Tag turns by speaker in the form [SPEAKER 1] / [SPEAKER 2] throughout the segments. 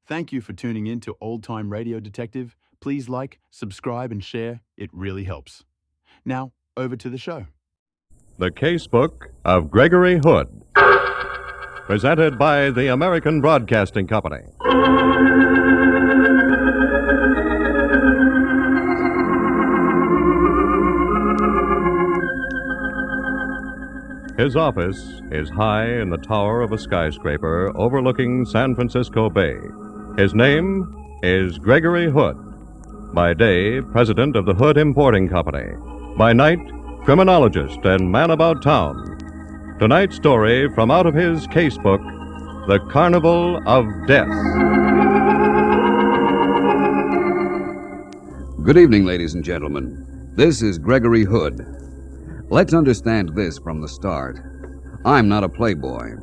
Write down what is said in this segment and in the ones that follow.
[SPEAKER 1] Thank you for tuning in to Old Time Radio Detective. Please like, subscribe, and share. It really helps. Now, over to the show.
[SPEAKER 2] The Casebook of Gregory Hood. Presented by the American Broadcasting Company. His office is high in the tower of a skyscraper overlooking San Francisco Bay. His name is Gregory Hood. By day, president of the Hood Importing Company. By night, criminologist and man about town. Tonight's story from out of his casebook, The Carnival of Death.
[SPEAKER 3] Good evening, ladies and gentlemen. This is Gregory Hood. Let's understand this from the start. I'm not a playboy.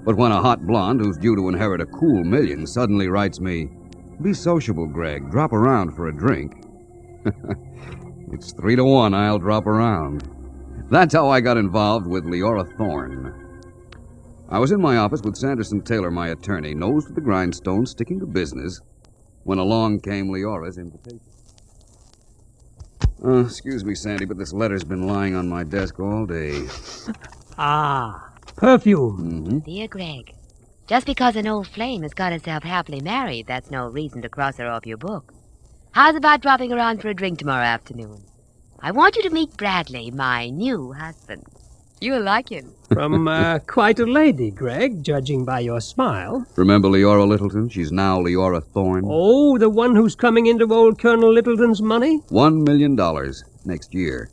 [SPEAKER 3] But when a hot blonde who's due to inherit a cool million suddenly writes me, "Be sociable, Greg. Drop around for a drink." It's 3-1 I'll drop around. That's how I got involved with Leora Thorne. I was in my office with Sanderson Taylor, my attorney, nose to the grindstone, sticking to business, when along came Leora's invitation. Excuse me, Sandy, but this letter's been lying on my desk all day.
[SPEAKER 4] Perfume.
[SPEAKER 3] Mm-hmm.
[SPEAKER 5] Dear Greg, just because an old flame has got herself happily married, that's no reason to cross her off your book. How's about dropping around for a drink tomorrow afternoon? I want you to meet Bradley, my new husband. You'll like him.
[SPEAKER 4] From quite a lady, Greg, judging by your smile.
[SPEAKER 3] Remember Leora Littleton? She's now Leora Thorne.
[SPEAKER 4] Oh, the one who's coming into old Colonel Littleton's money?
[SPEAKER 3] $1 million next year.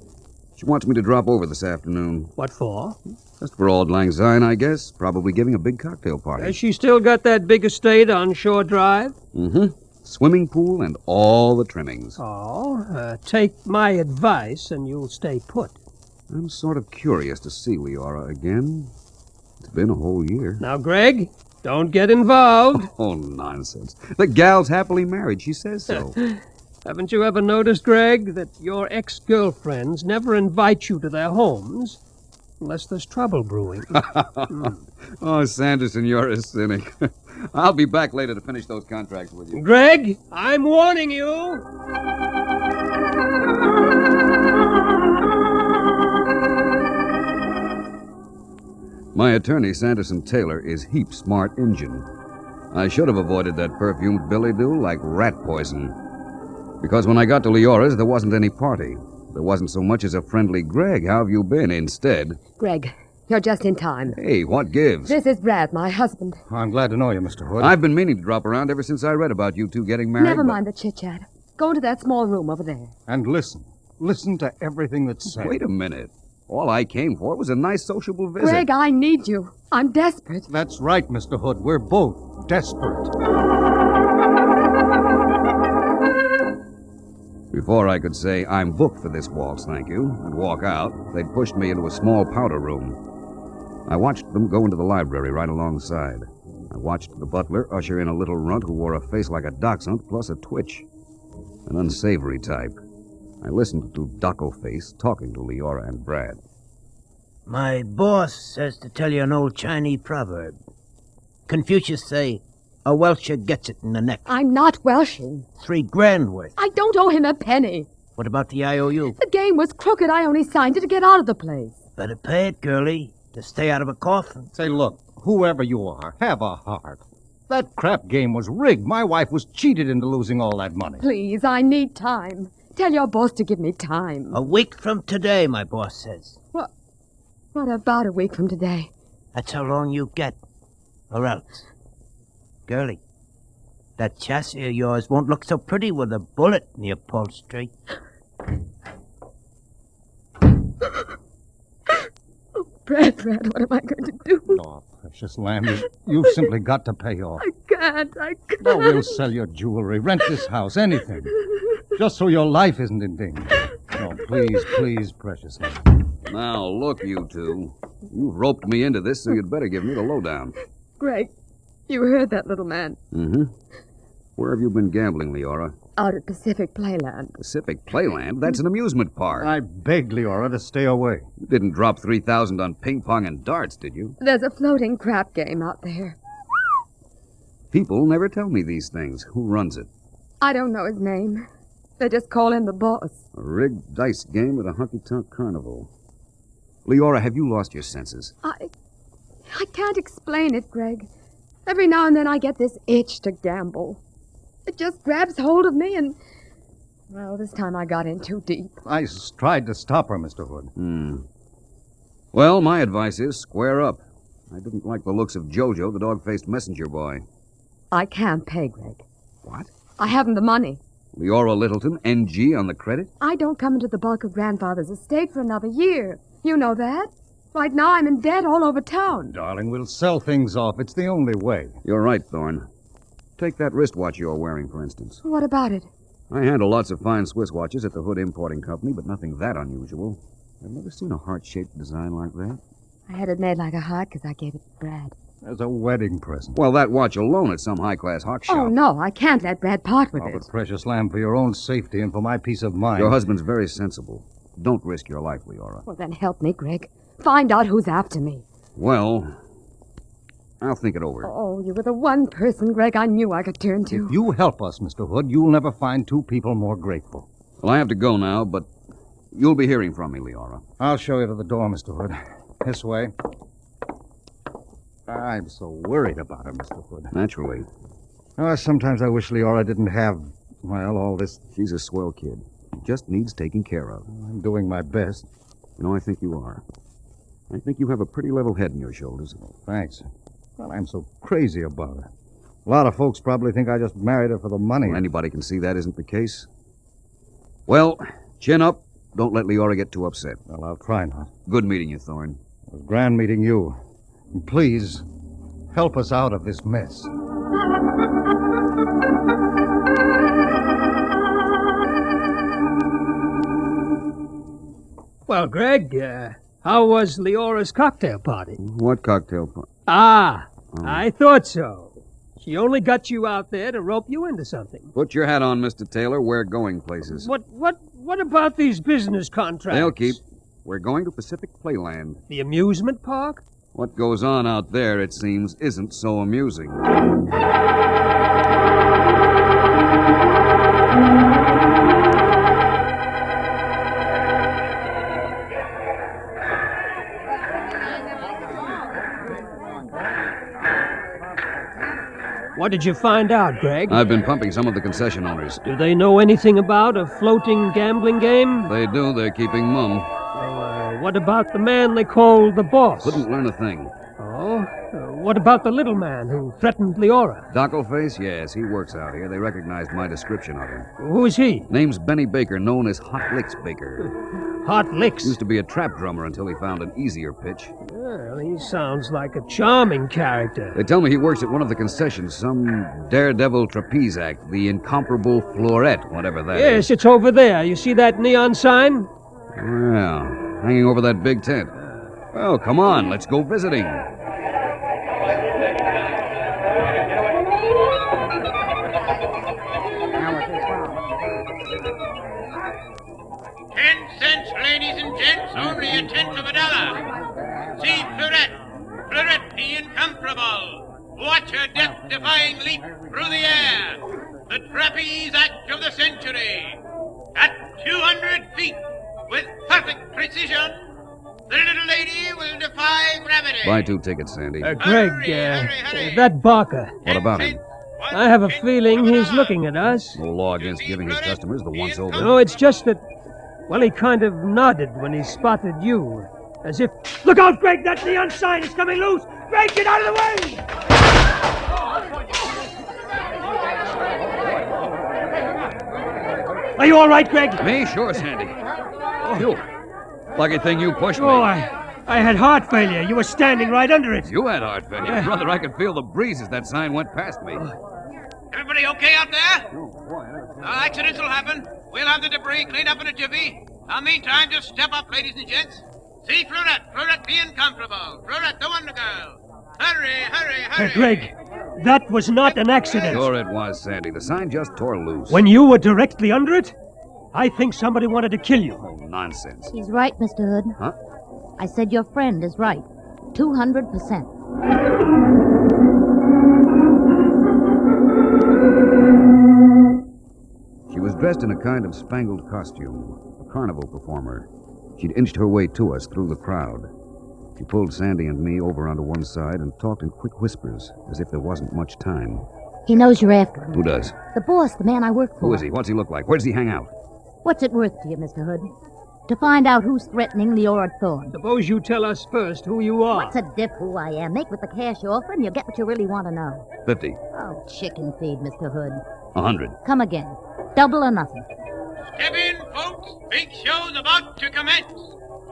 [SPEAKER 3] She wants me to drop over this afternoon.
[SPEAKER 4] What for?
[SPEAKER 3] Just for Auld Lang Syne, I guess. Probably giving a big cocktail party.
[SPEAKER 4] Has she still got that big estate on Shore Drive?
[SPEAKER 3] Mm-hmm. Swimming pool and all the trimmings.
[SPEAKER 4] Oh, take my advice and you'll stay put.
[SPEAKER 3] I'm sort of curious to see Leora again. It's been a whole year.
[SPEAKER 4] Now, Greg, don't get involved.
[SPEAKER 3] Oh, nonsense. The gal's happily married. She says so.
[SPEAKER 4] Haven't you ever noticed, Greg, that your ex-girlfriends never invite you to their homes unless there's trouble brewing?
[SPEAKER 3] Oh, Sanderson, you're a cynic. I'll be back later to finish those contracts with you.
[SPEAKER 4] Greg, I'm warning you.
[SPEAKER 3] My attorney, Sanderson Taylor, is heap smart Injun. I should have avoided that perfumed billy-do like rat poison. Because when I got to Leora's, there wasn't any party. There wasn't so much as a friendly Greg. How have you been? Instead...
[SPEAKER 5] Greg, you're just in time.
[SPEAKER 3] Hey, what gives?
[SPEAKER 5] This is Brad, my husband.
[SPEAKER 6] I'm glad to know you, Mr. Hood.
[SPEAKER 3] I've been meaning to drop around ever since I read about you two getting married.
[SPEAKER 5] Never mind the chit-chat. Go into that small room over there.
[SPEAKER 6] And listen. Listen to everything that's said.
[SPEAKER 3] Wait a minute. All I came for was a nice sociable visit.
[SPEAKER 5] Greg, I need you. I'm desperate.
[SPEAKER 6] That's right, Mr. Hood. We're both desperate.
[SPEAKER 3] Before I could say, "I'm booked for this waltz, thank you," and walk out, they'd pushed me into a small powder room. I watched them go into the library right alongside. I watched the butler usher in a little runt who wore a face like a dachshund plus a twitch. An unsavory type. I listened to Dockleface talking to Leora and Brad.
[SPEAKER 7] My boss says to tell you an old Chinese proverb. Confucius say, a Welcher gets it in the neck.
[SPEAKER 5] I'm not Welshing.
[SPEAKER 7] $3,000 worth.
[SPEAKER 5] I don't owe him a penny.
[SPEAKER 7] What about the IOU?
[SPEAKER 5] The game was crooked. I only signed it to get out of the place.
[SPEAKER 7] Better pay it, girlie, to stay out of a coffin.
[SPEAKER 6] Say, look, whoever you are, have a heart. That crap game was rigged. My wife was cheated into losing all that money.
[SPEAKER 5] Please, I need time. Tell your boss to give me time.
[SPEAKER 7] A week from today, my boss says.
[SPEAKER 5] What about a week from today?
[SPEAKER 7] That's how long you get. Or else. Girlie, that chassis of yours won't look so pretty with a bullet in the upholstery.
[SPEAKER 5] Brad, what am I going to do?
[SPEAKER 6] Oh, precious lamb, you've simply got to pay off.
[SPEAKER 5] I can't.
[SPEAKER 6] No, we'll sell your jewelry, rent this house, anything. Just so your life isn't in danger. No, please, precious lamb.
[SPEAKER 3] Now, look, you two. You've roped me into this, so you'd better give me the lowdown.
[SPEAKER 5] Greg, you heard that little man.
[SPEAKER 3] Mm-hmm. Where have you been gambling, Leora?
[SPEAKER 5] Out at Pacific Playland.
[SPEAKER 3] Pacific Playland? That's an amusement park.
[SPEAKER 6] I begged Leora to stay away.
[SPEAKER 3] You didn't drop $3,000 on ping pong and darts, did you?
[SPEAKER 5] There's a floating crap game out there.
[SPEAKER 3] People never tell me these things. Who runs it?
[SPEAKER 8] I don't know his name. They just call him the boss.
[SPEAKER 3] A rigged dice game at a honky-tonk carnival. Leora, have you lost your senses?
[SPEAKER 8] I can't explain it, Greg. Every now and then I get this itch to gamble. It just grabs hold of me and... Well, this time I got in too deep.
[SPEAKER 6] I tried to stop her, Mr. Hood.
[SPEAKER 3] Well, my advice is square up. I didn't like the looks of Jojo, the dog-faced messenger boy.
[SPEAKER 8] I can't pay, Greg.
[SPEAKER 3] What?
[SPEAKER 8] I haven't the money.
[SPEAKER 3] Leora Littleton, NG, on the credit?
[SPEAKER 8] I don't come into the bulk of Grandfather's estate for another year. You know that. Right now I'm in debt all over town.
[SPEAKER 6] Darling, we'll sell things off. It's the only way.
[SPEAKER 3] You're right, Thorne. Take that wristwatch you're wearing, for instance.
[SPEAKER 8] What about it?
[SPEAKER 3] I handle lots of fine Swiss watches at the Hood Importing Company, but nothing that unusual. I've never seen a heart-shaped design like that.
[SPEAKER 8] I had it made like a heart because I gave it to Brad.
[SPEAKER 6] As a wedding present.
[SPEAKER 3] Well, that watch alone at some high-class hawk shop.
[SPEAKER 8] Oh, no, I can't let Brad part with
[SPEAKER 6] Oh,
[SPEAKER 8] it.
[SPEAKER 6] but precious lamb, for your own safety and for my peace of mind.
[SPEAKER 3] Your husband's very sensible. Don't risk your life, Leora.
[SPEAKER 8] Well, then help me, Greg. Find out who's after me.
[SPEAKER 3] Well, I'll think it over.
[SPEAKER 8] Oh, you were the one person, Greg, I knew I could turn to.
[SPEAKER 6] If you help us, Mr. Hood, you'll never find two people more grateful.
[SPEAKER 3] Well, I have to go now, but you'll be hearing from me, Leora.
[SPEAKER 6] I'll show you to the door, Mr. Hood. This way. I'm so worried about her, Mr. Hood.
[SPEAKER 3] Naturally.
[SPEAKER 6] Oh, sometimes I wish Leora didn't have, well, all this.
[SPEAKER 3] She's a swell kid. Just needs taking care of.
[SPEAKER 6] I'm doing my best.
[SPEAKER 3] You know, I think you are. I think you have a pretty level head on your shoulders.
[SPEAKER 6] Thanks. Well, I'm so crazy about her. A lot of folks probably think I just married her for the money.
[SPEAKER 3] Well, anybody can see that isn't the case. Well, chin up. Don't let Leora get too upset.
[SPEAKER 6] Well, I'll try not.
[SPEAKER 3] Good meeting you, Thorne.
[SPEAKER 6] It was grand meeting you. And please, help us out of this mess.
[SPEAKER 4] Well, Greg, how was Leora's cocktail party?
[SPEAKER 3] What cocktail party?
[SPEAKER 4] I thought so. She only got you out there to rope you into something.
[SPEAKER 3] Put your hat on, Mr. Taylor. We're going places.
[SPEAKER 4] What about these business contracts?
[SPEAKER 3] They'll keep. We're going to Pacific Playland.
[SPEAKER 4] The amusement park?
[SPEAKER 3] What goes on out there, it seems, isn't so amusing.
[SPEAKER 4] What did you find out, Greg?
[SPEAKER 3] I've been pumping some of the concession owners.
[SPEAKER 4] Do they know anything about a floating gambling game?
[SPEAKER 3] They do. They're keeping mum.
[SPEAKER 4] What about the man they call the boss?
[SPEAKER 3] Couldn't learn a thing.
[SPEAKER 4] Oh? What about the little man who threatened Leora?
[SPEAKER 3] Dockleface? Yes, he works out here. They recognized my description of him.
[SPEAKER 4] Who is he?
[SPEAKER 3] Name's Benny Baker, known as Hot Licks Baker.
[SPEAKER 4] Hot Licks?
[SPEAKER 3] Used to be a trap drummer until he found an easier pitch.
[SPEAKER 4] Well, he sounds like a charming character.
[SPEAKER 3] They tell me he works at one of the concessions, some daredevil trapeze act, the incomparable Florette, whatever that is.
[SPEAKER 4] Yes, it's over there. You see that neon sign?
[SPEAKER 3] Well, hanging over that big tent. Well, come on, let's go visiting.
[SPEAKER 9] 10 cents, ladies and gents, only a tenth of a dollar. See Fleurette, Fleurette the incomparable. Watch her death-defying leap through the air. The trapeze act of the century. At 200 feet, with perfect precision, the little lady will defy gravity.
[SPEAKER 3] Buy 2 tickets, Sandy.
[SPEAKER 4] Greg,
[SPEAKER 9] hurry.
[SPEAKER 4] that Barker.
[SPEAKER 3] What about him?
[SPEAKER 4] I have a feeling he's looking at us.
[SPEAKER 3] No law against giving his customers the once-over.
[SPEAKER 4] No, it's just that, well, he kind of nodded when he spotted you. As if... Look out, Greg! That neon sign is coming loose! Greg, get out of the way! Are you all right, Greg?
[SPEAKER 3] Me? Sure, Sandy. You. Lucky thing you pushed me.
[SPEAKER 4] Oh, I had heart failure. You were standing right under it.
[SPEAKER 3] You had heart failure. Brother, I could feel the breeze as that sign went past me.
[SPEAKER 9] Everybody okay out there? Accidents will happen. We'll have the debris cleaned up in a jiffy. Meantime, just step up, ladies and gents. See Fleurette, Fleurette the incomparable. Fleurette the wonder girl. Hurry.
[SPEAKER 4] Greg, that was not an accident.
[SPEAKER 3] Sure it was, Sandy. The sign just tore loose.
[SPEAKER 4] When you were directly under it, I think somebody wanted to kill you.
[SPEAKER 3] Oh, nonsense.
[SPEAKER 10] He's right, Mr. Hood.
[SPEAKER 3] Huh?
[SPEAKER 10] I said your friend is right. 200%.
[SPEAKER 3] dressed in a kind of spangled costume, a carnival performer. She'd inched her way to us through the crowd. She pulled Sandy and me over onto one side and talked in quick whispers, as if there wasn't much time.
[SPEAKER 10] He knows you're after him.
[SPEAKER 3] Who does?
[SPEAKER 10] The boss, the man I work for.
[SPEAKER 3] Who is he? What's he look like? Where does he hang out?
[SPEAKER 10] What's it worth to you, Mr. Hood? To find out who's threatening Leora Thorne.
[SPEAKER 4] Suppose you tell us first who you are.
[SPEAKER 10] What's a diff who I am? Make with the cash offer and you'll get what you really want to know.
[SPEAKER 3] 50.
[SPEAKER 10] Oh, chicken feed, Mr. Hood.
[SPEAKER 3] 100.
[SPEAKER 10] Come again. Double or nothing.
[SPEAKER 9] Step in, folks. Big show's about to commence.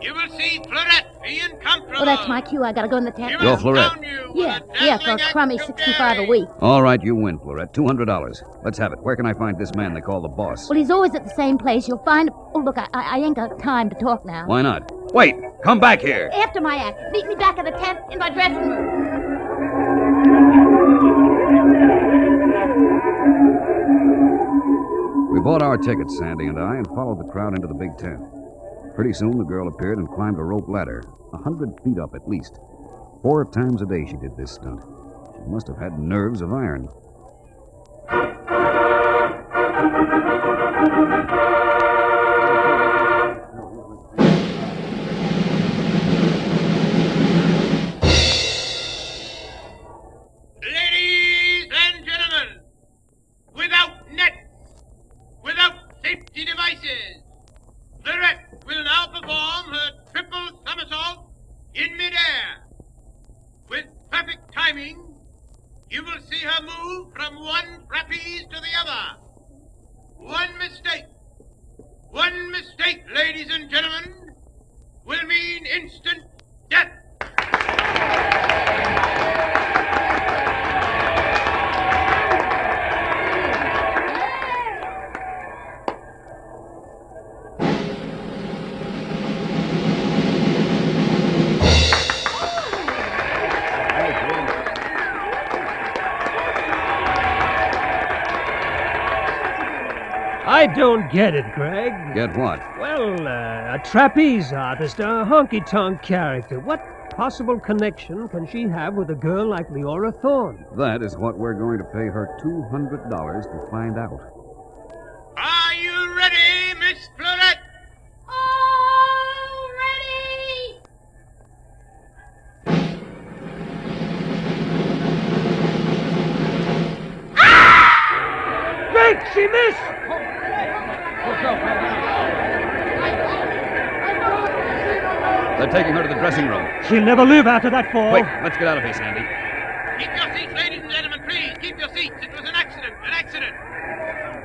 [SPEAKER 9] You will see Fleurette, the incomparable.
[SPEAKER 10] Oh, that's my cue. I gotta go in the tap.
[SPEAKER 3] Go, Fleurette.
[SPEAKER 10] Yeah, for a crummy 65 a week.
[SPEAKER 3] All right, you win, Fleurette. $200. Let's have it. Where can I find this man they call the boss?
[SPEAKER 10] Well, he's always at the same place. You'll find... Oh, look, I ain't got time to talk now.
[SPEAKER 3] Why not? Wait! Come back here!
[SPEAKER 10] After my act. Meet me back at the tent in my dressing room.
[SPEAKER 3] We bought our tickets, Sandy and I, and followed the crowd into the big tent. Pretty soon, the girl appeared and climbed a rope ladder, 100 feet up at least. 4 times a day she did this stunt. She must have had nerves of iron.
[SPEAKER 9] Ladies and gentlemen, without nets, without safety devices, Fleurette will now perform her triple somersault in midair. With perfect timing, you will see her move from one trapeze to the other. One mistake, ladies and gentlemen, will mean instant death.
[SPEAKER 4] I don't get it, Greg.
[SPEAKER 3] Get what?
[SPEAKER 4] Well, a trapeze artist, a honky-tonk character. What possible connection can she have with a girl like Leora Thorne?
[SPEAKER 3] That is what we're going to pay her $200 to find out.
[SPEAKER 9] Are you ready, Miss Fleurette?
[SPEAKER 10] All ready!
[SPEAKER 4] Greg, she missed!
[SPEAKER 3] They're taking her to the dressing room.
[SPEAKER 4] She'll never live after that fall.
[SPEAKER 3] Quick, let's get out of here, Sandy.
[SPEAKER 9] Keep your seats, ladies and gentlemen, please. Keep your seats. It was an accident.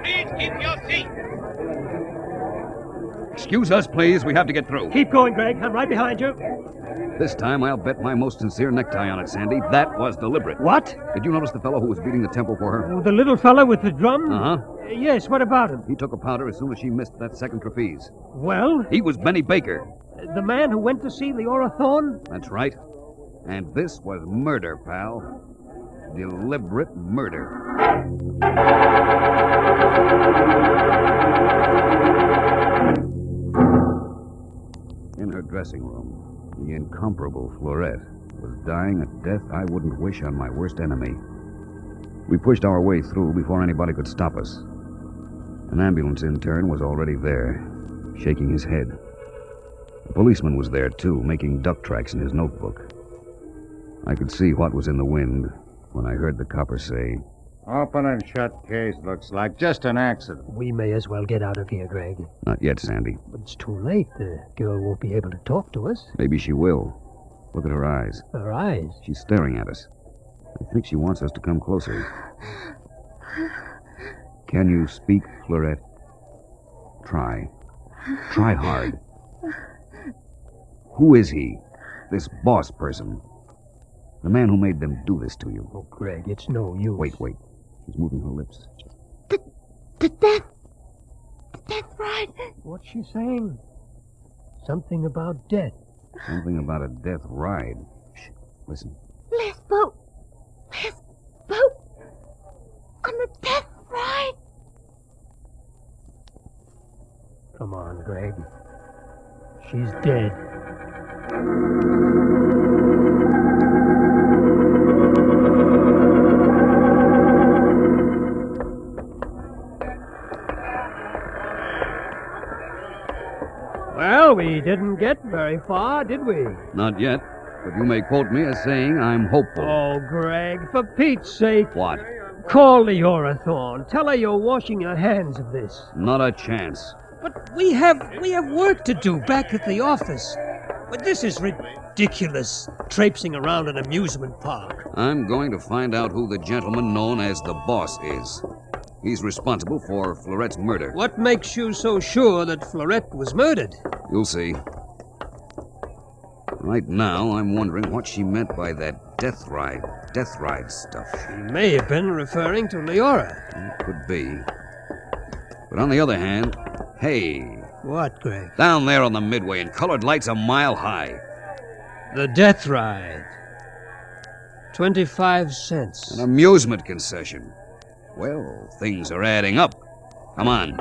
[SPEAKER 9] Please keep your seats.
[SPEAKER 3] Excuse us, please. We have to get through.
[SPEAKER 4] Keep going, Greg. I'm right behind you.
[SPEAKER 3] This time, I'll bet my most sincere necktie on it, Sandy. That was deliberate.
[SPEAKER 4] What?
[SPEAKER 3] Did you notice the fellow who was beating the tempo for her?
[SPEAKER 4] Oh, the little fella with the drum?
[SPEAKER 3] Uh-huh.
[SPEAKER 4] Yes, what about him?
[SPEAKER 3] He took a powder as soon as she missed that second trapeze.
[SPEAKER 4] Well?
[SPEAKER 3] He was Benny Baker.
[SPEAKER 4] The man who went to see Leora Thorne?
[SPEAKER 3] That's right. And this was murder, pal. Deliberate murder. In her dressing room, the incomparable Fleurette was dying a death I wouldn't wish on my worst enemy. We pushed our way through before anybody could stop us. An ambulance intern was already there, shaking his head. A policeman was there, too, making duck tracks in his notebook. I could see what was in the wind when I heard the copper say,
[SPEAKER 6] Open and shut case, looks like. Just an accident.
[SPEAKER 4] We may as well get out of here, Greg.
[SPEAKER 3] Not yet, Sandy.
[SPEAKER 4] But it's too late. The girl won't be able to talk to us.
[SPEAKER 3] Maybe she will. Look at her eyes.
[SPEAKER 4] Her eyes?
[SPEAKER 3] She's staring at us. I think she wants us to come closer. Can you speak, Fleurette? Try. Try hard. Who is he? This boss person. The man who made them do this to you.
[SPEAKER 4] Oh, Greg, it's no use.
[SPEAKER 3] Wait. She's moving her lips.
[SPEAKER 10] The death ride.
[SPEAKER 4] What's she saying? Something about death.
[SPEAKER 3] Something about a death ride. Shh, listen.
[SPEAKER 10] Last boat. On the death ride.
[SPEAKER 4] Come on, Greg. She's dead. Well, we didn't get very far, did we?
[SPEAKER 3] Not yet, but you may quote me as saying I'm hopeful.
[SPEAKER 4] Oh, Greg, for Pete's sake.
[SPEAKER 3] What?
[SPEAKER 4] Call Leora Thorne. Tell her you're washing your hands of this.
[SPEAKER 3] Not a chance.
[SPEAKER 4] But we have work to do back at the office. But this is ridiculous, traipsing around an amusement park.
[SPEAKER 3] I'm going to find out who the gentleman known as the boss is. He's responsible for Florette's murder.
[SPEAKER 4] What makes you so sure that Florette was murdered?
[SPEAKER 3] You'll see. Right now, I'm wondering what she meant by that death ride stuff.
[SPEAKER 4] She may have been referring to Leora.
[SPEAKER 3] It could be. But on the other hand, hey.
[SPEAKER 4] What, Greg?
[SPEAKER 3] Down there on the midway in colored lights a mile high.
[SPEAKER 4] The death ride. 25 cents.
[SPEAKER 3] An amusement concession. Well, things are adding up. Come on.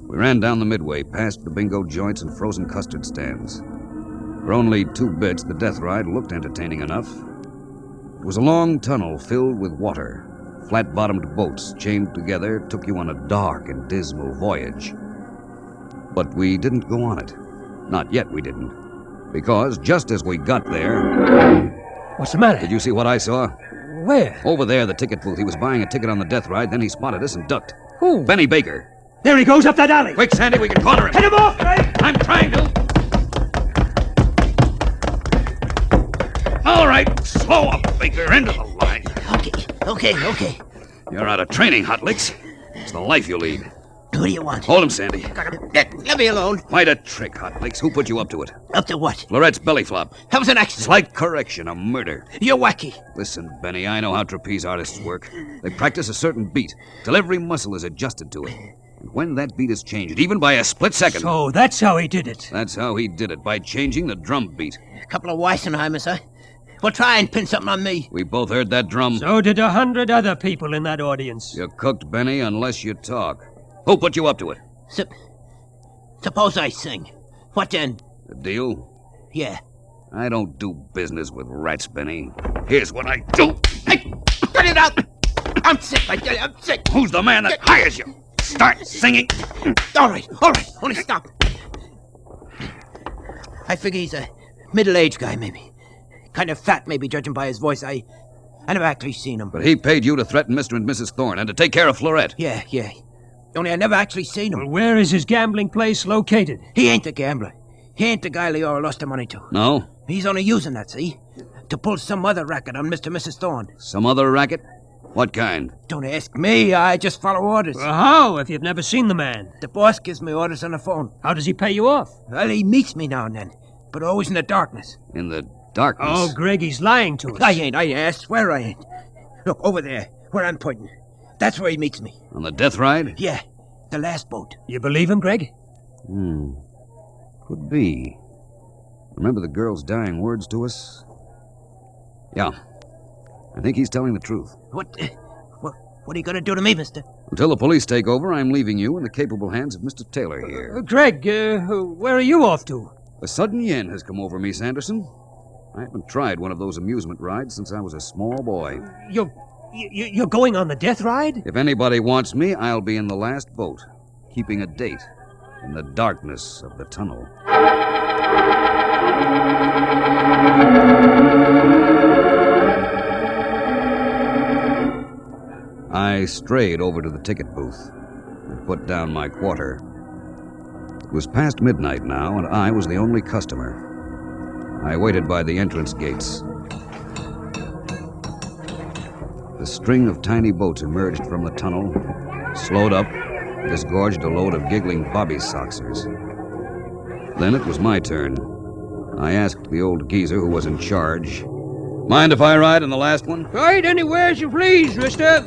[SPEAKER 3] We ran down the midway, past the bingo joints and frozen custard stands. For only 2 bits, the death ride looked entertaining enough. It was a long tunnel filled with water. Flat-bottomed boats chained together took you on a dark and dismal voyage. But we didn't go on it. Not yet, we didn't. Because just as we got there...
[SPEAKER 4] What's the matter?
[SPEAKER 3] Did you see what I saw?
[SPEAKER 4] Where?
[SPEAKER 3] Over there, the ticket booth. He was buying a ticket on the death ride, then he spotted us and ducked.
[SPEAKER 4] Who?
[SPEAKER 3] Benny Baker.
[SPEAKER 4] There he goes up that alley.
[SPEAKER 3] Quick, Sandy, we can corner him.
[SPEAKER 4] Head him off, Greg!
[SPEAKER 3] I'm trying to. All right, slow up, Baker. Into the line.
[SPEAKER 7] Okay.
[SPEAKER 3] You're out of training, Hot Licks. It's the life you lead.
[SPEAKER 7] What do you want?
[SPEAKER 3] Hold him, Sandy.
[SPEAKER 7] Let me alone.
[SPEAKER 3] Quite a trick, Hot Licks. Who put you up to it?
[SPEAKER 7] Up to what?
[SPEAKER 3] Florette's belly flop.
[SPEAKER 7] That was an accident.
[SPEAKER 3] Slight correction, a murder.
[SPEAKER 7] You're wacky.
[SPEAKER 3] Listen, Benny, I know how trapeze artists work. They practice a certain beat till every muscle is adjusted to it. And when that beat is changed, even by a split second...
[SPEAKER 4] So that's how he did it.
[SPEAKER 3] That's how he did it, by changing the drum beat.
[SPEAKER 7] A couple of Weissenheimers, huh? Well, try and pin something on me.
[SPEAKER 3] We both heard that drum.
[SPEAKER 4] So did 100 other people in that audience.
[SPEAKER 3] You're cooked, Benny, unless you talk. Who put you up to it?
[SPEAKER 7] Suppose I sing. What then?
[SPEAKER 3] The deal?
[SPEAKER 7] Yeah.
[SPEAKER 3] I don't do business with rats, Benny. Here's what I do.
[SPEAKER 7] Hey, cut it out! I'm sick, I tell you, I'm sick.
[SPEAKER 3] Who's the man that hires you? Start singing.
[SPEAKER 7] All right. Only stop. I figure he's a middle-aged guy, maybe. Kind of fat, maybe, judging by his voice. I never actually seen him.
[SPEAKER 3] But he paid you to threaten Mr. and Mrs. Thorne and to take care of Florette.
[SPEAKER 7] Yeah. Only I never actually seen him.
[SPEAKER 4] Well, where is his gambling place located?
[SPEAKER 7] He ain't the gambler. He ain't the guy Leora lost the money to.
[SPEAKER 3] No?
[SPEAKER 7] He's only using that, see? To pull some other racket on Mr. and Mrs. Thorne.
[SPEAKER 3] Some other racket? What kind?
[SPEAKER 7] Don't ask me. I just follow orders.
[SPEAKER 4] Well, how, if you've never seen the man?
[SPEAKER 7] The boss gives me orders on the phone.
[SPEAKER 4] How does he pay you off?
[SPEAKER 7] Well, he meets me now and then, but always in the darkness.
[SPEAKER 3] In the darkness?
[SPEAKER 4] Oh, Greg, he's lying to us.
[SPEAKER 7] I ain't. I swear I ain't. Look, over there, where I'm pointing. That's where he meets me.
[SPEAKER 3] On the death ride?
[SPEAKER 7] Yeah, the last boat.
[SPEAKER 4] You believe him, Greg?
[SPEAKER 3] Could be. Remember the girl's dying words to us? Yeah. I think he's telling the truth.
[SPEAKER 7] What are you going to do to me, mister?
[SPEAKER 3] Until the police take over, I'm leaving you in the capable hands of Mr. Taylor here.
[SPEAKER 4] Greg, where are you off to?
[SPEAKER 3] A sudden yen has come over me, Sanderson. I haven't tried one of those amusement rides since I was a small boy.
[SPEAKER 4] You're going on the death ride?
[SPEAKER 3] If anybody wants me, I'll be in the last boat, keeping a date in the darkness of the tunnel. I strayed over to the ticket booth and put down my quarter. It was past midnight now, and I was the only customer. I waited by the entrance gates. The string of tiny boats emerged from the tunnel, slowed up, disgorged a load of giggling bobby soxers. Then it was my turn. I asked the old geezer who was in charge, "Mind if I ride in the last one?"
[SPEAKER 4] Ride anywhere you please, mister.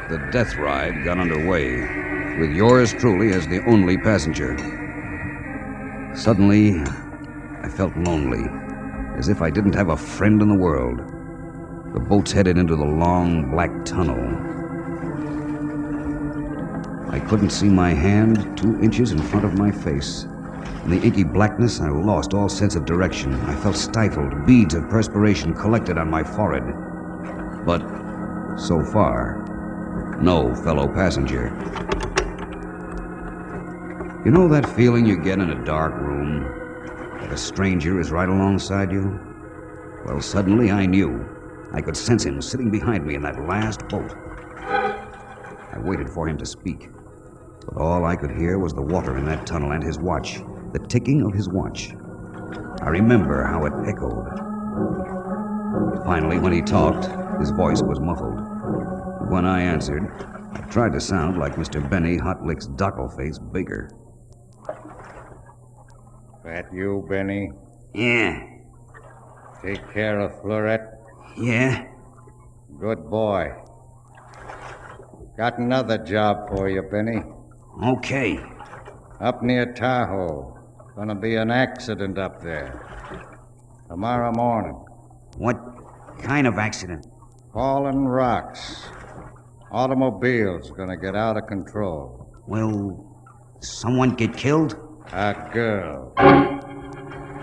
[SPEAKER 3] The death ride got underway, with yours truly as the only passenger. Suddenly, I felt lonely, as if I didn't have a friend in the world. The boats headed into the long, black tunnel. I couldn't see my hand 2 inches in front of my face. In the inky blackness, I lost all sense of direction. I felt stifled, beads of perspiration collected on my forehead. But So far, no fellow passenger. You know that feeling you get in a dark room? That a stranger is right alongside you? Well, suddenly I knew. I could sense him sitting behind me in that last boat. I waited for him to speak, but all I could hear was the water in that tunnel and his watch, the ticking of his watch. I remember how it echoed. Finally, when he talked, his voice was muffled. When I answered, I tried to sound like Mr. Benny Hotlick's dockle-face Baker.
[SPEAKER 11] That you, Benny?
[SPEAKER 3] Yeah.
[SPEAKER 11] Take care of Fleurette?
[SPEAKER 3] Yeah?
[SPEAKER 11] Good boy. Got another job for you, Benny.
[SPEAKER 3] Okay.
[SPEAKER 11] Up near Tahoe. Gonna be an accident up there. Tomorrow morning.
[SPEAKER 3] What kind of accident?
[SPEAKER 11] Falling rocks. Automobile's gonna get out of control.
[SPEAKER 3] Will someone get killed?
[SPEAKER 11] A girl.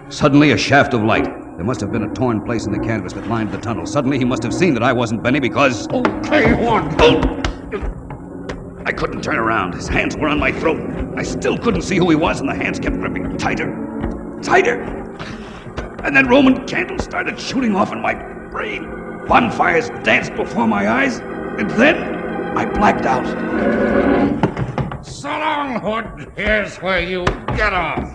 [SPEAKER 3] Suddenly, a shaft of light. There must have been a torn place in the canvas that lined the tunnel. Suddenly, he must have seen that I wasn't Benny because...
[SPEAKER 11] Okay, one.
[SPEAKER 3] I couldn't turn around. His hands were on my throat. I still couldn't see who he was, and the hands kept gripping tighter. Tighter! And then Roman candles started shooting off in my brain. Bonfires danced before my eyes, and then I blacked out.
[SPEAKER 11] So long, Hood. Here's where you get off.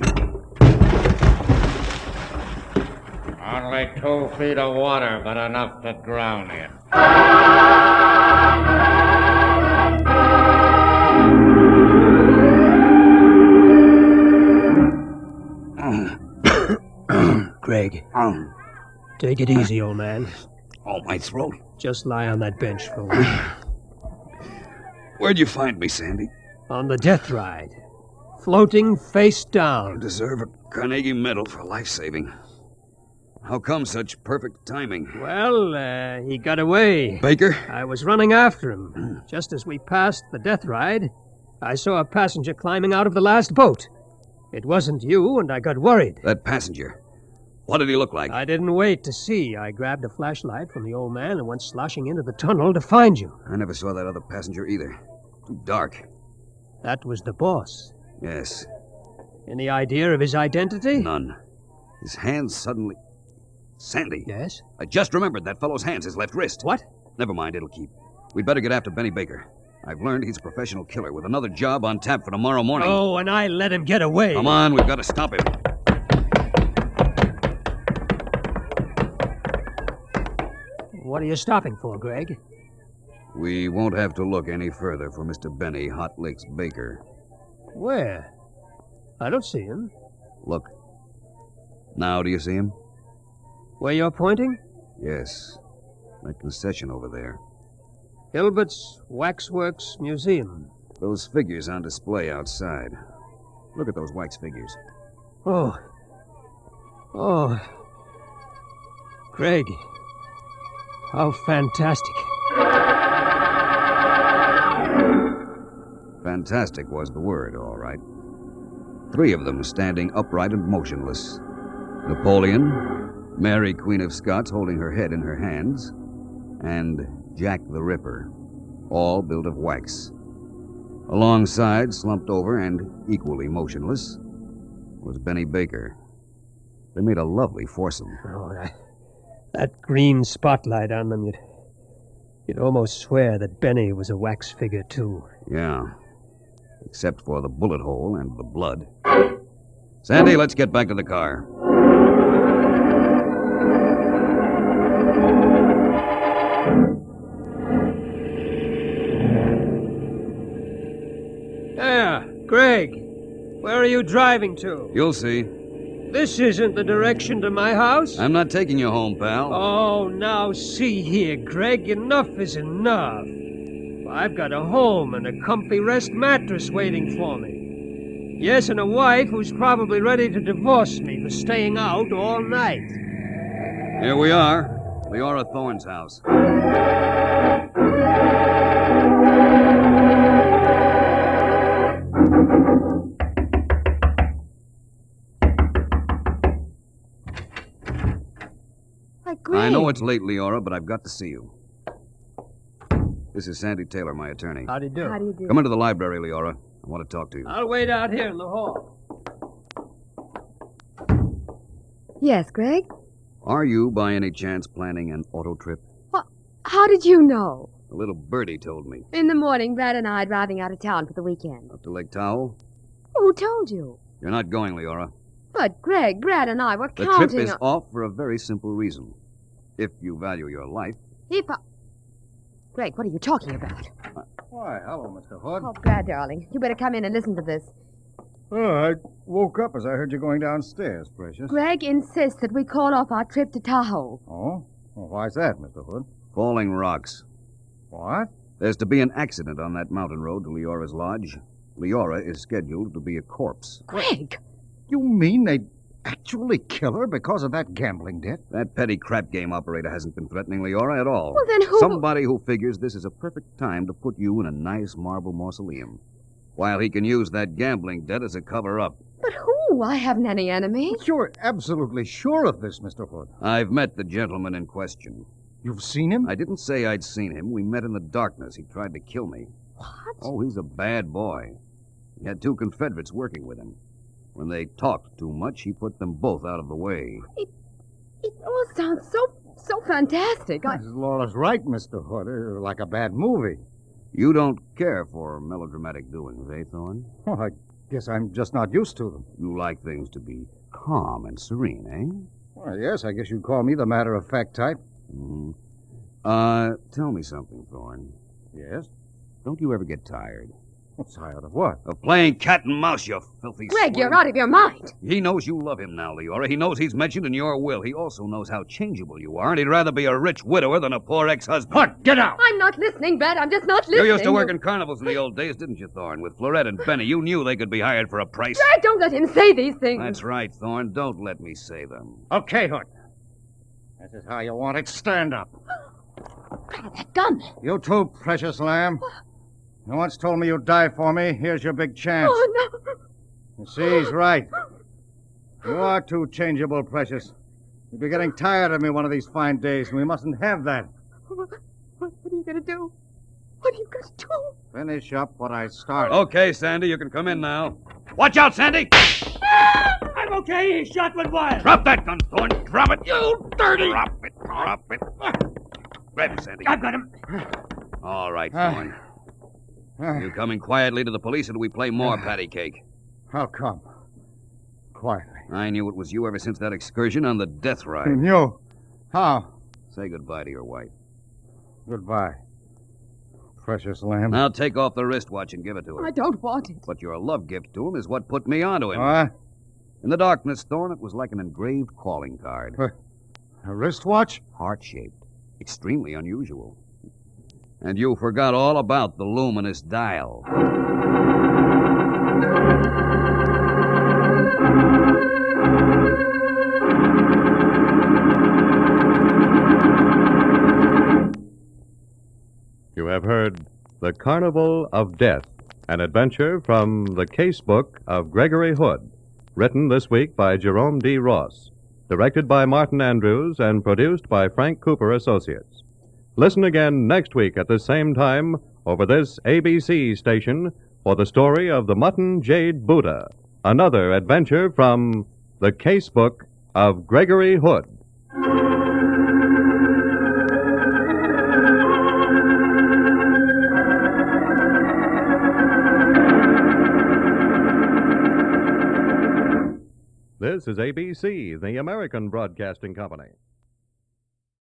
[SPEAKER 11] Only 2 feet of water, but enough to drown you.
[SPEAKER 4] Greg, take it easy, old man.
[SPEAKER 3] Oh, my throat.
[SPEAKER 4] Just lie on that bench for a while.
[SPEAKER 3] Where'd you find me, Sandy?
[SPEAKER 4] On the death ride. Floating face
[SPEAKER 3] You
[SPEAKER 4] down.
[SPEAKER 3] deserve a Carnegie Medal for life-saving. How come such perfect timing?
[SPEAKER 4] Well, he got away.
[SPEAKER 3] Baker?
[SPEAKER 4] I was running after him. Just as we passed the death ride, I saw a passenger climbing out of the last boat. It wasn't you, and I got worried.
[SPEAKER 3] That passenger. What did he look like?
[SPEAKER 4] I didn't wait to see. I grabbed a flashlight from the old man and went sloshing into the tunnel to find you.
[SPEAKER 3] I never saw that other passenger either. Too dark.
[SPEAKER 4] That was the boss.
[SPEAKER 3] Yes.
[SPEAKER 4] Any idea of his identity?
[SPEAKER 3] None. His hands suddenly... Sandy.
[SPEAKER 4] Yes?
[SPEAKER 3] I just remembered that fellow's hands, his left wrist.
[SPEAKER 4] What?
[SPEAKER 3] Never mind, it'll keep. We'd better get after Benny Baker. I've learned he's a professional killer with another job on tap for tomorrow morning.
[SPEAKER 4] Oh, and I let him get away.
[SPEAKER 3] Come on, we've got to stop him.
[SPEAKER 4] What are you stopping for, Greg?
[SPEAKER 3] We won't have to look any further for Mr. Benny Hotlicks Baker.
[SPEAKER 4] Where? I don't see him.
[SPEAKER 3] Look. Now do you see him?
[SPEAKER 4] Where you're pointing?
[SPEAKER 3] Yes. That concession over there.
[SPEAKER 4] Hilbert's Waxworks Museum.
[SPEAKER 3] Those figures on display outside. Look at those wax figures.
[SPEAKER 4] Oh. Greg. How fantastic.
[SPEAKER 3] Fantastic was the word, all right. 3 of them standing upright and motionless. Napoleon, Mary, Queen of Scots, holding her head in her hands, and Jack the Ripper, all built of wax. Alongside, slumped over and equally motionless, was Benny Baker. They made a lovely foursome.
[SPEAKER 4] Oh, that green spotlight on them, you'd almost swear that Benny was a wax figure, too.
[SPEAKER 3] Yeah, except for the bullet hole and the blood. Sandy, let's get back to the car.
[SPEAKER 4] There, Greg. Where are you driving to?
[SPEAKER 3] You'll see.
[SPEAKER 4] This isn't the direction to my house.
[SPEAKER 3] I'm not taking you home, pal.
[SPEAKER 4] Oh, now see here, Greg. Enough is enough. I've got a home and a comfy rest mattress waiting for me. Yes, and a wife who's probably ready to divorce me for staying out all night.
[SPEAKER 3] Here we are. Leora Thorne's house.
[SPEAKER 8] Why, Greg.
[SPEAKER 3] I know it's late, Leora, but I've got to see you. This is Sandy Taylor, my attorney.
[SPEAKER 4] How do you do?
[SPEAKER 8] How do you do?
[SPEAKER 3] Come into the library, Leora. I want to talk to you.
[SPEAKER 4] I'll wait out here in the hall.
[SPEAKER 8] Yes, Greg?
[SPEAKER 3] Are you, by any chance, planning an auto trip?
[SPEAKER 8] How did you know?
[SPEAKER 3] A little birdie told me.
[SPEAKER 8] In the morning, Brad and I are driving out of town for the weekend.
[SPEAKER 3] Up to Lake Tahoe?
[SPEAKER 8] Who told you?
[SPEAKER 3] You're not going, Leora.
[SPEAKER 8] But, Greg, Brad and I were
[SPEAKER 3] The
[SPEAKER 8] counting
[SPEAKER 3] trip is
[SPEAKER 8] on...
[SPEAKER 3] off for a very simple reason. If you value your life.
[SPEAKER 8] Greg, what are you talking about?
[SPEAKER 6] Why, hello, Mr. Hood.
[SPEAKER 8] Oh, Brad, darling, you better come in and listen to this.
[SPEAKER 6] Oh, I woke up as I heard you going downstairs, Precious.
[SPEAKER 8] Greg insists that we call off our trip to Tahoe.
[SPEAKER 6] Oh? Well, why's that, Mr. Hood?
[SPEAKER 3] Falling rocks.
[SPEAKER 6] What?
[SPEAKER 3] There's to be an accident on that mountain road to Leora's lodge. Leora is scheduled to be a corpse.
[SPEAKER 8] Greg!
[SPEAKER 6] You mean they'd actually kill her because of that gambling debt?
[SPEAKER 3] That petty crap game operator hasn't been threatening Leora at all.
[SPEAKER 8] Well, then who...
[SPEAKER 3] Somebody who figures this is a perfect time to put you in a nice marble mausoleum, while he can use that gambling debt as a cover-up.
[SPEAKER 8] But who? I haven't any enemies.
[SPEAKER 6] You're absolutely sure of this, Mr. Hood.
[SPEAKER 3] I've met the gentleman in question.
[SPEAKER 6] You've seen him?
[SPEAKER 3] I didn't say I'd seen him. We met in the darkness. He tried to kill me.
[SPEAKER 8] What?
[SPEAKER 3] Oh, he's a bad boy. He had 2 Confederates working with him. When they talked too much, he put them both out of the way.
[SPEAKER 8] It all sounds so fantastic.
[SPEAKER 6] Laura's right, Mr. Hood. Like a bad movie.
[SPEAKER 3] You don't care for melodramatic doings, eh, Thorne?
[SPEAKER 6] Well, I guess I'm just not used to them.
[SPEAKER 3] You like things to be calm and serene, eh?
[SPEAKER 6] Well, yes, I guess you'd call me the matter-of-fact type.
[SPEAKER 3] Mm-hmm. Tell me something, Thorne.
[SPEAKER 6] Yes?
[SPEAKER 3] Don't you ever get tired?
[SPEAKER 6] Well, tired of what?
[SPEAKER 3] Of playing cat and mouse, you filthy
[SPEAKER 8] Greg,
[SPEAKER 3] squirrel.
[SPEAKER 8] you're out of your mind.
[SPEAKER 3] He knows you love him now, Leora. He knows he's mentioned in your will. He also knows how changeable you are, and he'd rather be a rich widower than a poor ex-husband.
[SPEAKER 6] What? Get out!
[SPEAKER 8] I'm not listening, Brad. I'm just not listening.
[SPEAKER 3] You used to work in carnivals in the old days, didn't you, Thorne? With Florette and Benny. You knew they could be hired for a price.
[SPEAKER 8] Brad, don't let him say these things.
[SPEAKER 3] That's right, Thorne. Don't let me say them.
[SPEAKER 6] Okay, Hood. This is how you want it. Stand up.
[SPEAKER 8] Brad, that gun.
[SPEAKER 6] You too, precious lamb. You once told me you'd die for me. Here's your big chance.
[SPEAKER 8] Oh, no.
[SPEAKER 6] You see, he's right. You are too changeable, precious. You'll be getting tired of me one of these fine days, and we mustn't have that.
[SPEAKER 8] What are you going to do? What are you going to do?
[SPEAKER 6] Finish up what I started.
[SPEAKER 3] Okay, Sandy, you can come in now. Watch out, Sandy!
[SPEAKER 4] I'm okay. He's shot with wire.
[SPEAKER 3] Drop that gun, Thorne. Drop it. You dirty! Drop it. Drop it. Grab it, Sandy.
[SPEAKER 4] I've got him.
[SPEAKER 3] All right, Thorne. You coming quietly to the police, or do we play more patty cake?
[SPEAKER 6] I'll come. Quietly.
[SPEAKER 3] I knew it was you ever since that excursion on the death ride.
[SPEAKER 6] You? How?
[SPEAKER 3] Say goodbye to your wife.
[SPEAKER 6] Goodbye, precious lamb.
[SPEAKER 3] Now take off the wristwatch and give it to her.
[SPEAKER 8] I don't want it.
[SPEAKER 3] But your love gift to him is what put me onto him.
[SPEAKER 6] What?
[SPEAKER 3] In the darkness, Thorne, it was like an engraved calling card.
[SPEAKER 6] A wristwatch?
[SPEAKER 3] Heart-shaped. Extremely unusual. And you forgot all about the luminous dial.
[SPEAKER 2] You have heard The Carnival of Death, an adventure from the Casebook of Gregory Hood, written this week by Jerome D. Ross, directed by Martin Andrews, and produced by Frank Cooper Associates. Listen again next week at the same time over this ABC station for the story of the Mutton Jade Buddha, another adventure from the Casebook of Gregory Hood. This is ABC, the American Broadcasting Company.